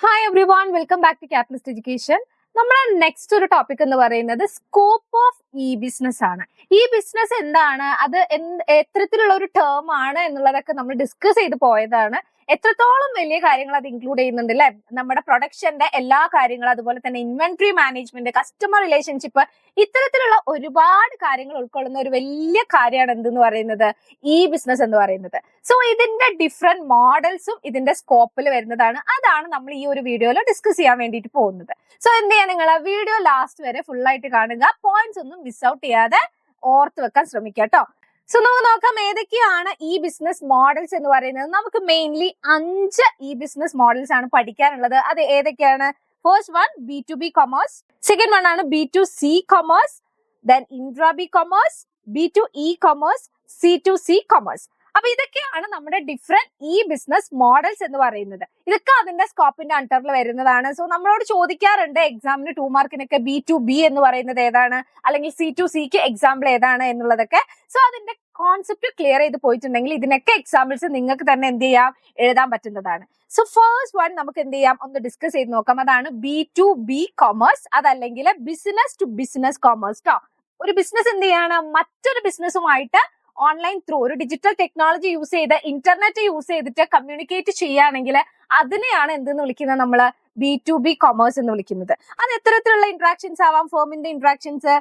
Hi everyone, welcome back to Catalyst Education. നമ്മുടെ next ഒരു topic എന്ന് പറയുന്നത് സ്കോപ്പ് ഓഫ് ഇ ബിസിനസ് ആണ്. ഈ ബിസിനസ് എന്താണ്, അത് എത്തരത്തിലുള്ള ഒരു ടേം ആണ് എന്നുള്ളതൊക്കെ നമ്മൾ ഡിസ്കസ് ചെയ്ത് പോയതാണ്. എത്രത്തോളം വലിയ കാര്യങ്ങൾ അത് ഇൻക്ലൂഡ് ചെയ്യുന്നുണ്ട് അല്ലെ, നമ്മുടെ പ്രൊഡക്ഷന്റെ എല്ലാ കാര്യങ്ങളും, അതുപോലെ തന്നെ ഇൻവെന്ററി മാനേജ്മെന്റ്, കസ്റ്റമർ റിലേഷൻഷിപ്പ്, ഇത്തരത്തിലുള്ള ഒരുപാട് കാര്യങ്ങൾ ഉൾക്കൊള്ളുന്ന ഒരു വലിയ കാര്യമാണ് എന്തെന്ന് പറയുന്നത് ഈ ബിസിനസ് എന്ന് പറയുന്നത്. സോ ഇതിന്റെ ഡിഫറെന്റ് മോഡൽസും ഇതിന്റെ സ്കോപ്പിൽ വരുന്നതാണ്. അതാണ് നമ്മൾ ഈ ഒരു വീഡിയോയിൽ ഡിസ്കസ് ചെയ്യാൻ വേണ്ടിയിട്ട് പോകുന്നത്. സോ എന്ത് ചെയ്യാൻ, നിങ്ങൾ വീഡിയോ ലാസ്റ്റ് വരെ ഫുൾ ആയിട്ട് കാണുക, പോയിന്റ്സ് ഒന്നും മിസ് ഔട്ട് ചെയ്യാതെ ഓർത്ത് വെക്കാൻ ശ്രമിക്കുക കേട്ടോ. സോ നമുക്ക് നോക്കാം ഏതൊക്കെയാണ് ഈ ബിസിനസ് മോഡൽസ് എന്ന് പറയുന്നത്. നമുക്ക് മെയിൻലി 5 ഈ ബിസിനസ് മോഡൽസ് ആണ് പഠിക്കാനുള്ളത്. അത് ഏതൊക്കെയാണ്? First one B2B commerce, second one ആണ് B2C commerce, then intra B commerce, B2E commerce, C2C commerce. അപ്പൊ ഇതൊക്കെയാണ് നമ്മുടെ ഡിഫറെന്റ് ഈ ബിസിനസ് മോഡൽസ് എന്ന് പറയുന്നത്. ഇതൊക്കെ അതിന്റെ സ്കോപ്പിന്റെ അണ്ടറിൽ വരുന്നതാണ്. സോ നമ്മളോട് ചോദിക്കാറുണ്ട് എക്സാമിന് 2 മാർക്കിനൊക്കെ B2B എന്ന് പറയുന്നത് ഏതാണ്, അല്ലെങ്കിൽ C2Cക്ക് എക്സാമ്പിൾ ഏതാണ് എന്നുള്ളതൊക്കെ. സോ അതിന്റെ കോൺസെപ്റ്റ് ക്ലിയർ ചെയ്ത് പോയിട്ടുണ്ടെങ്കിൽ ഇതിനൊക്കെ എക്സാമ്പിൾസ് നിങ്ങൾക്ക് തന്നെ എന്ത് ചെയ്യാം, എഴുതാൻ പറ്റുന്നതാണ്. സോ ഫസ്റ്റ് വൺ നമുക്ക് എന്ത് ചെയ്യാം, ഒന്ന് ഡിസ്കസ് ചെയ്ത് നോക്കാം. അതാണ് B2B കൊമേഴ്സ്, അതല്ലെങ്കിൽ ബിസിനസ് ടു ബിസിനസ് കൊമേഴ്സ് ട്ടോ. ഒരു ബിസിനസ് എന്ത് ചെയ്യാണ്, മറ്റൊരു ബിസിനസ്സുമായിട്ട് ഓൺലൈൻ ത്രൂ ഒരു ഡിജിറ്റൽ ടെക്നോളജി യൂസ് ചെയ്ത്, ഇന്റർനെറ്റ് യൂസ് ചെയ്തിട്ട് കമ്മ്യൂണിക്കേറ്റ് ചെയ്യുകയാണെങ്കിൽ അതിനെയാണ് എന്തെന്ന് വിളിക്കുന്നത്, നമ്മള് B2B കൊമേഴ്സ് എന്ന് വിളിക്കുന്നത്. അത് എത്തരത്തിലുള്ള ഇന്ററാക്ഷൻസ് ആവാം, ഫേമിന്റെ ഇന്ററാക്ഷൻസ്,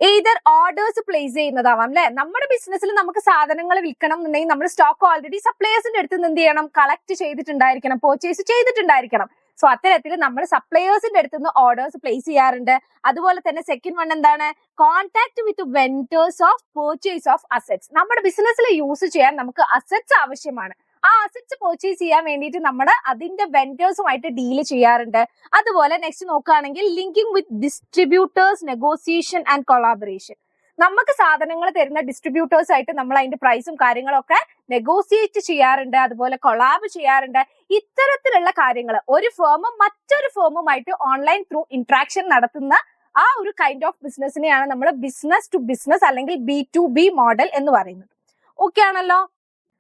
either ഓർഡേഴ്സ് പ്ലേസ് ചെയ്യുന്നതാവാം അല്ലെ. നമ്മുടെ ബിസിനസ്സിൽ നമുക്ക് സാധനങ്ങൾ വിൽക്കണം എന്നുണ്ടെങ്കിൽ നമ്മൾ സ്റ്റോക്ക് ഓൾറെഡി സപ്ലയേഴ്സിന്റെ അടുത്ത് നിന്ന് എന്ത് ചെയ്യണം, കളക്ട് ചെയ്തിട്ടുണ്ടായിരിക്കണം, പർച്ചേസ് ചെയ്തിട്ടുണ്ടായിരിക്കണം. സോ അത്തരത്തിൽ നമ്മൾ സപ്ലയേഴ്സിന്റെ അടുത്ത് നിന്ന് ഓർഡേഴ്സ് പ്ലേസ് ചെയ്യാറുണ്ട്. അതുപോലെ തന്നെ സെക്കൻഡ് വൺ എന്താണ്, contact with vendors of purchase of assets. നമ്മുടെ ബിസിനസ്സിൽ യൂസ് ചെയ്യാൻ നമുക്ക് അസറ്റ്സ് ആവശ്യമാണ്. ആ അസറ്റ്സ് പർച്ചേസ് ചെയ്യാൻ വേണ്ടിയിട്ട് നമ്മുടെ അതിന്റെ വെൻഡേഴ്സുമായിട്ട് ഡീല് ചെയ്യാറുണ്ട്. അതുപോലെ നെക്സ്റ്റ് നോക്കുകയാണെങ്കിൽ linking with distributors, negotiation and collaboration. നമുക്ക് സാധനങ്ങൾ തരുന്ന ഡിസ്ട്രിബ്യൂട്ടേഴ്സ് ആയിട്ട് നമ്മൾ അതിന്റെ പ്രൈസും കാര്യങ്ങളൊക്കെ നെഗോസിയേറ്റ് ചെയ്യാറുണ്ട്, അതുപോലെ കൊളാബ് ചെയ്യാറുണ്ട്. ഇത്തരത്തിലുള്ള കാര്യങ്ങൾ ഒരു ഫേമും മറ്റൊരു ഫേമുമായിട്ട് ഓൺലൈൻ ത്രൂ ഇന്ററാക്ഷൻ നടത്തുന്ന ആ ഒരു കൈൻഡ് ഓഫ് ബിസിനസിനെയാണ് നമ്മൾ ബിസിനസ് ടു ബിസിനസ് അല്ലെങ്കിൽ B2B മോഡൽ എന്ന് പറയുന്നത്. ഓക്കെ ആണല്ലോ.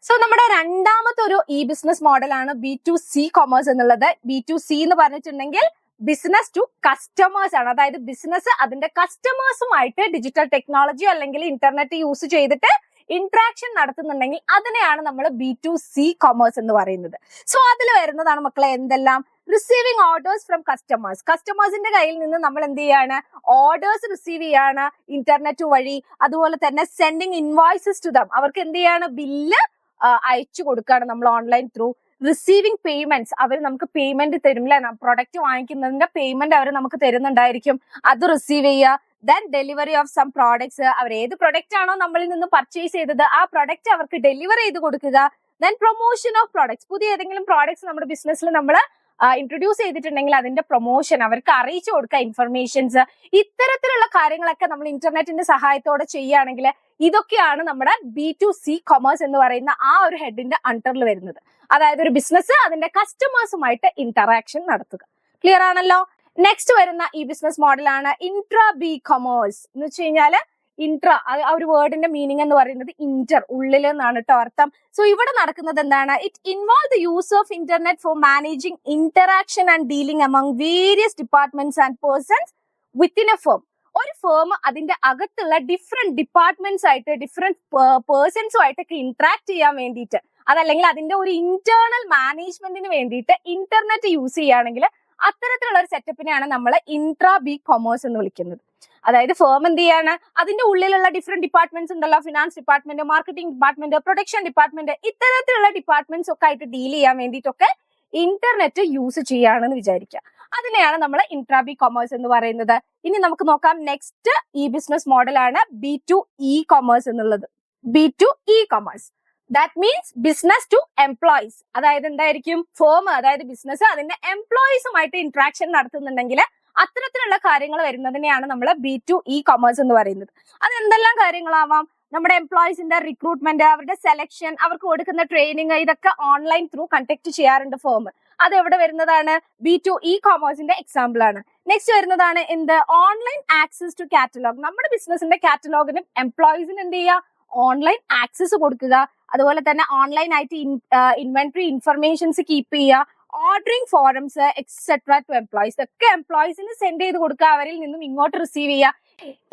സോ നമ്മുടെ രണ്ടാമത്തെ ഒരു ഇ ബിസിനസ് മോഡലാണ് B2C കൊമേഴ്സ് എന്നുള്ളത്. B2C എന്ന് പറഞ്ഞിട്ടുണ്ടെങ്കിൽ ബിസിനസ് ടു കസ്റ്റമേഴ്സ് ആണ്. അതായത് ബിസിനസ് അതിന്റെ കസ്റ്റമേഴ്സുമായിട്ട് ഡിജിറ്റൽ ടെക്നോളജി അല്ലെങ്കിൽ ഇന്റർനെറ്റ് യൂസ് ചെയ്തിട്ട് ഇന്ററാക്ഷൻ നടത്തുന്നുണ്ടെങ്കിൽ അതിനെയാണ് നമ്മൾ B2C കൊമേഴ്സ് എന്ന് പറയുന്നത്. സോ അതിൽ വരുന്നതാണ് മക്കളെ എന്തെല്ലാം, റിസീവിങ് ഓർഡേഴ്സ് ഫ്രം കസ്റ്റമേഴ്സ്. കസ്റ്റമേഴ്സിന്റെ കയ്യിൽ നിന്ന് നമ്മൾ എന്ത് ചെയ്യാണ്, ഓർഡേഴ്സ് റിസീവ് ചെയ്യാണ് ഇന്റർനെറ്റ് വഴി. അതുപോലെ തന്നെ സെൻഡിങ് ഇൻവോയ്സസ് ടു ദം, അവർക്ക് എന്ത് ചെയ്യാണ്, ബില്ല് അയച്ചു കൊടുക്കുകയാണ് നമ്മൾ ഓൺലൈൻ ത്രൂ. റിസീവിങ് പേയ്മെന്റ്സ്, അവർ നമുക്ക് പേയ്മെന്റ് തരും അല്ലെ, പ്രൊഡക്റ്റ് വാങ്ങിക്കുന്നതിന്റെ പേയ്മെന്റ് അവർ നമുക്ക് തരുന്നുണ്ടായിരിക്കും, അത് റിസീവ് ചെയ്യുക. Then delivery of some products, അവർ ഏത് പ്രൊഡക്റ്റ് ആണോ നമ്മളിൽ നിന്ന് പർച്ചേസ് ചെയ്തത് ആ പ്രൊഡക്റ്റ് അവർക്ക് ഡെലിവർ ചെയ്ത് കൊടുക്കുക. ദെൻ പ്രൊമോഷൻ ഓഫ് പ്രോഡക്ട്സ്, പുതിയ ഏതെങ്കിലും പ്രോഡക്ട്സ് നമ്മുടെ ബിസിനസ്സിൽ നമ്മൾ ഇൻട്രൊഡ്യൂസ് ചെയ്തിട്ടുണ്ടെങ്കിൽ അതിന്റെ പ്രൊമോഷൻ അവർക്ക് അറിയിച്ചു കൊടുക്കുക, ഇൻഫർമേഷൻസ്. ഇത്തരത്തിലുള്ള കാര്യങ്ങളൊക്കെ നമ്മൾ ഇന്റർനെറ്റിന്റെ സഹായത്തോടെ ചെയ്യുകയാണെങ്കിൽ ഇതൊക്കെയാണ് നമ്മുടെ B2C കൊമേഴ്സ് എന്ന് പറയുന്ന ആ ഒരു ഹെഡിന്റെ അണ്ടറിൽ വരുന്നത്. അതായത് ഒരു ബിസിനസ് അതിന്റെ കസ്റ്റമേഴ്സുമായിട്ട് ഇന്ററാക്ഷൻ നടത്തുക. ക്ലിയർ ആണല്ലോ. നെക്സ്റ്റ് വരുന്ന ഈ ബിസിനസ് മോഡലാണ് ഇൻട്രാബി കൊമേഴ്സ്. എന്ന് വെച്ച് കഴിഞ്ഞാല് ഇൻട്രാ, ആ ഒരു വേർഡിന്റെ മീനിങ് എന്ന് പറയുന്നത് ഇന്റർ, ഉള്ളിൽ എന്നാണ് കേട്ടോ അർത്ഥം. സോ ഇവിടെ നടക്കുന്നത് എന്താണ്, it involve the use of internet for managing interaction and dealing among various departments and persons within a firm. ഒരു ഫേം അതിന്റെ അകത്തുള്ള ഡിഫറെന്റ് ഡിപ്പാർട്ട്മെന്റ്സ് ആയിട്ട് ഡിഫറെന്റ് പേഴ്സൺസും ആയിട്ടൊക്കെ ഇന്ററാക്ട് ചെയ്യാൻ വേണ്ടിയിട്ട്, അതല്ലെങ്കിൽ അതിന്റെ ഒരു ഇന്റേണൽ മാനേജ്മെന്റിന് വേണ്ടിയിട്ട് ഇന്റർനെറ്റ് യൂസ് ചെയ്യുകയാണെങ്കിൽ അത്തരത്തിലുള്ള ഒരു സെറ്റപ്പിനെയാണ് നമ്മൾ ഇൻട്രാബി കൊമേഴ്സ് എന്ന് വിളിക്കുന്നത്. അതായത് ഫേം എന്ത് ചെയ്യാണ്, അതിന്റെ ഉള്ളിലുള്ള ഡിഫറെന്റ് ഡിപ്പാർട്ട്മെന്റ്സ് ഉണ്ടല്ലോ, finance department, marketing department, production department, ഇത്തരത്തിലുള്ള ഡിപ്പാർട്ട്മെന്റ്സ് ഒക്കെ ആയിട്ട് ഡീൽ ചെയ്യാൻ വേണ്ടിയിട്ടൊക്കെ ഇന്റർനെറ്റ് യൂസ് ചെയ്യുകയാണെന്ന് വിചാരിക്കുക. അതിനെയാണ് നമ്മൾ ഇൻട്രാബി കൊമേഴ്സ് എന്ന് പറയുന്നത്. ഇനി നമുക്ക് നോക്കാം നെക്സ്റ്റ് ഈ ബിസിനസ് മോഡലാണ് B2E കൊമേഴ്സ് എന്നുള്ളത്. B2E commerce, that means business to employees. അതായത് എന്തായിരിക്കും, ഫേം അതായത് ബിസിനസ് അതിന്റെ എംപ്ലോയീസുമായിട്ട് ഇന്ററാക്ഷൻ നടത്തുന്നുണ്ടെങ്കിൽ അത്തരത്തിലുള്ള കാര്യങ്ങൾ വരുന്നതിനെയാണ് നമ്മൾ B2E കൊമേഴ്സ് എന്ന് പറയുന്നത്. അത് എന്തെല്ലാം കാര്യങ്ങളാവാം, നമ്മുടെ എംപ്ലോയീസിന്റെ റിക്രൂട്ട്മെന്റ്, അവരുടെ സെലക്ഷൻ, അവർക്ക് കൊടുക്കുന്ന ട്രെയിനിങ്, ഇതൊക്കെ ഓൺലൈൻ ത്രൂ കണ്ടക്ട് ചെയ്യാറുണ്ട് ഫേം. അത് എവിടെ വരുന്നതാണ്, B2E കൊമേഴ്സിന്റെ എക്സാമ്പിൾ ആണ്. നെക്സ്റ്റ് വരുന്നതാണ് എന്ത്, ഓൺലൈൻ ആക്സസ് ടു കാറ്റലോഗ്. നമ്മുടെ ബിസിനസിന്റെ കാറ്റലോഗിന് എംപ്ലോയീസിന് എന്ത് ചെയ്യുക, ഓൺലൈൻ ആക്സസ് കൊടുക്കുക. അതുപോലെ തന്നെ ഓൺലൈൻ ആയിട്ട് ഇൻവെന്ററി ഇൻഫർമേഷൻസ് കീപ്പ് ചെയ്യുക, ordering forums etcetera to employees, ഒക്കെ എംപ്ലോയീസിന് സെൻഡ് ചെയ്ത് കൊടുക്കുക, അവരിൽ നിന്നും ഇങ്ങോട്ട് റിസീവ് ചെയ്യുക,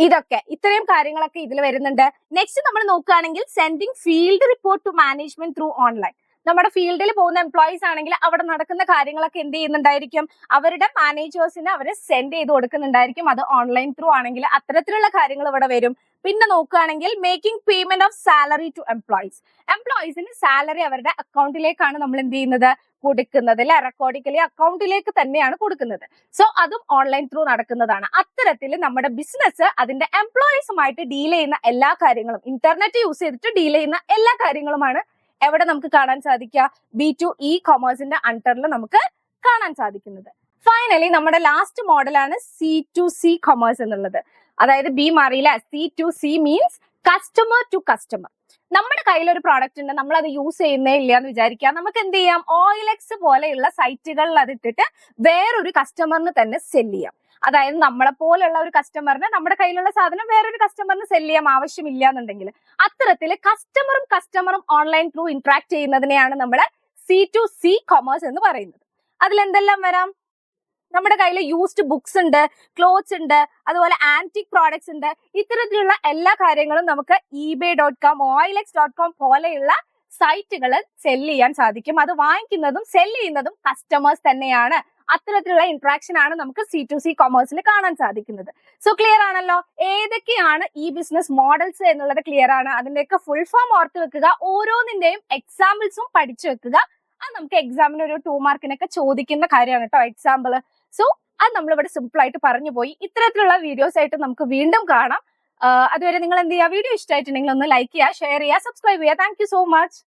ഇതൊക്കെ ഇത്രയും കാര്യങ്ങളൊക്കെ ഇതിൽ വരുന്നുണ്ട്. നെക്സ്റ്റ് നമ്മൾ നോക്കുകയാണെങ്കിൽ sending field report to management through online. നമ്മുടെ ഫീൽഡിൽ പോകുന്ന എംപ്ലോയീസ് ആണെങ്കിൽ അവിടെ നടക്കുന്ന കാര്യങ്ങളൊക്കെ എന്ത് ചെയ്യുന്നുണ്ടായിരിക്കും, അവരുടെ മാനേജേഴ്സിന് അവരെ സെൻഡ് ചെയ്ത് കൊടുക്കുന്നുണ്ടായിരിക്കും. അത് ഓൺലൈൻ ത്രൂ ആണെങ്കിൽ അത്തരത്തിലുള്ള കാര്യങ്ങൾ ഇവിടെ വരും. പിന്നെ നോക്കുകയാണെങ്കിൽ making payment of salary to employees. എംപ്ലോയീസിന് സാലറി അവരുടെ അക്കൗണ്ടിലേക്കാണ് നമ്മൾ എന്ത് ചെയ്യുന്നത്, കൊടുക്കുന്നത് അല്ലെ, റെക്കോർഡിക്കലി അക്കൗണ്ടിലേക്ക് തന്നെയാണ് കൊടുക്കുന്നത്. സോ അതും ഓൺലൈൻ ത്രൂ നടക്കുന്നതാണ്. അത്തരത്തിൽ നമ്മുടെ ബിസിനസ് അതിന്റെ എംപ്ലോയീസുമായിട്ട് ഡീൽ ചെയ്യുന്ന എല്ലാ കാര്യങ്ങളും, ഇന്റർനെറ്റ് യൂസ് ചെയ്തിട്ട് ഡീൽ ചെയ്യുന്ന എല്ലാ കാര്യങ്ങളുമാണ് എവിടെ നമുക്ക് കാണാൻ സാധിക്കുക, B2E കൊമേഴ്സിന്റെ അണ്ടറിൽ നമുക്ക് കാണാൻ സാധിക്കുന്നത്. ഫൈനലി നമ്മുടെ ലാസ്റ്റ് മോഡലാണ് C2C കൊമേഴ്സ് എന്നുള്ളത്. അതായത് ബി മാറിയില്ല, C2C means customer to customer. നമ്മുടെ കയ്യിൽ ഒരു പ്രോഡക്റ്റ് ഉണ്ട്, നമ്മൾ അത് യൂസ് ചെയ്യുന്നേ ഇല്ല എന്ന് വിചാരിക്കാം. നമുക്ക് എന്ത് ചെയ്യാം, OLX പോലെയുള്ള സൈറ്റുകളിൽ അത് ഇട്ടിട്ട് വേറൊരു കസ്റ്റമറിന് തന്നെ സെല് ചെയ്യാം. അതായത് നമ്മളെ പോലെയുള്ള ഒരു കസ്റ്റമറിന് നമ്മുടെ കയ്യിലുള്ള സാധനം വേറൊരു കസ്റ്റമറിന് സെല് ചെയ്യാൻ ആവശ്യമില്ല എന്നുണ്ടെങ്കിൽ, അത്തരത്തിൽ കസ്റ്റമറും ഓൺലൈൻ ത്രൂ ഇന്ററാക്ട് ചെയ്യുന്നതിനെയാണ് നമ്മൾ C2C കൊമേഴ്സ് എന്ന് പറയുന്നത്. അതിൽ എന്തെല്ലാം വരാം, നമ്മുടെ കയ്യിൽ യൂസ്ഡ് ബുക്സ് ഉണ്ട്, ക്ലോത്ത്സ് ഉണ്ട്, അതുപോലെ ആന്റിക് പ്രോഡക്ട്സ് ഉണ്ട്. ഇത്തരത്തിലുള്ള എല്ലാ കാര്യങ്ങളും നമുക്ക് eBay.com, OLX.com പോലെയുള്ള സൈറ്റുകൾ സെല് ചെയ്യാൻ സാധിക്കും. അത് വാങ്ങിക്കുന്നതും സെല് ചെയ്യുന്നതും കസ്റ്റമേഴ്സ് തന്നെയാണ്. അത്തരത്തിലുള്ള ഇന്ററാക്ഷൻ ആണ് നമുക്ക് C2C കൊമേഴ്സിൽ കാണാൻ സാധിക്കുന്നത്. സോ ക്ലിയർ ആണല്ലോ, ഏതൊക്കെയാണ് ഈ ബിസിനസ് മോഡൽസ് എന്നുള്ളത് ക്ലിയർ ആണ്. അതിന്റെയൊക്കെ ഫുൾ ഫോം ഓർത്ത് വെക്കുക, ഓരോന്നിന്റെയും എക്സാമ്പിൾസും പഠിച്ചു വെക്കുക. അത് നമുക്ക് എക്സാമിന് ഒരു 2 മാർക്കിനൊക്കെ ചോദിക്കുന്ന കാര്യമാണ് കേട്ടോ എക്സാമ്പിൾ. സോ അത് നമ്മളിവിടെ സിമ്പിൾ ആയിട്ട് പറഞ്ഞു പോയി. ഇത്തരത്തിലുള്ള വീഡിയോസ് ആയിട്ട് നമുക്ക് വീണ്ടും കാണാം. അതുവരെ നിങ്ങൾ എന്ത് ചെയ്യുക, വീഡിയോ ഇഷ്ടമായിട്ടുണ്ടെങ്കിൽ ഒന്ന് ലൈക്ക് ചെയ്യുക, ഷെയർ ചെയ്യുക, സബ്സ്ക്രൈബ് ചെയ്യുക. Thank you so much.